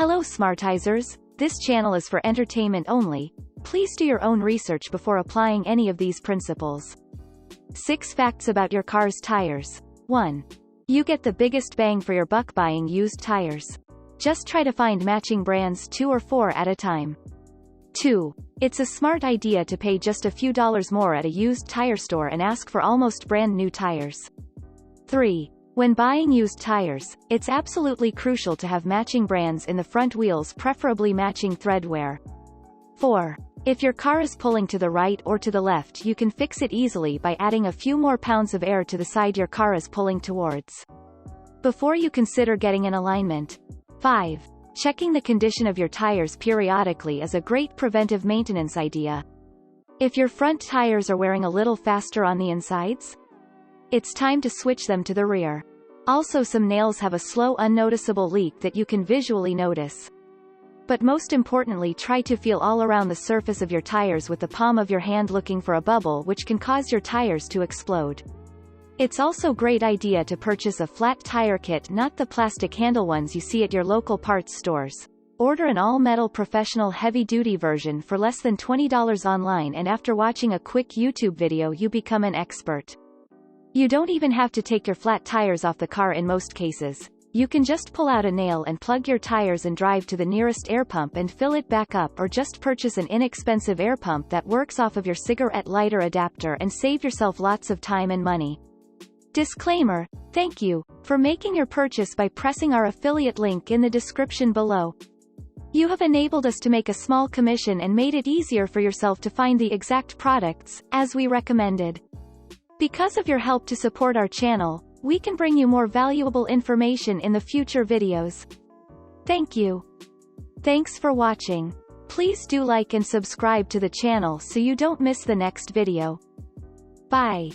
Hello Smartizers, this channel is for entertainment only. Please do your own research before applying any of these principles. 6 facts about your car's tires. 1. You get the biggest bang for your buck buying used tires. Just try to find matching brands 2 or 4 at a time. 2. It's a smart idea to pay just a few dollars more at a used tire store and ask for almost brand new tires. 3. When buying used tires, it's absolutely crucial to have matching brands in the front wheels, preferably matching thread wear. 4. If your car is pulling to the right or to the left, you can fix it easily by adding a few more pounds of air to the side your car is pulling towards, before you consider getting an alignment. 5. Checking the condition of your tires periodically is a great preventive maintenance idea. If your front tires are wearing a little faster on the insides, it's time to switch them to the rear. Also, some nails have a slow, unnoticeable leak that you can visually notice. But most importantly, try to feel all around the surface of your tires with the palm of your hand, looking for a bubble which can cause your tires to explode. It's also a great idea to purchase a flat tire kit, not the plastic handle ones you see at your local parts stores. Order an all-metal professional heavy-duty version for less than $20 online, and after watching a quick YouTube video you become an expert. You don't even have to take your flat tires off the car in most cases. You can just pull out a nail and plug your tires and drive to the nearest air pump and fill it back up, or just purchase an inexpensive air pump that works off of your cigarette lighter adapter and save yourself lots of time and money. Disclaimer: thank you for making your purchase by pressing our affiliate link in the description below. You have enabled us to make a small commission and made it easier for yourself to find the exact products, as we recommended. Because of your help to support our channel, we can bring you more valuable information in the future videos. Thank you. Thanks for watching. Please do like and subscribe to the channel so you don't miss the next video. Bye.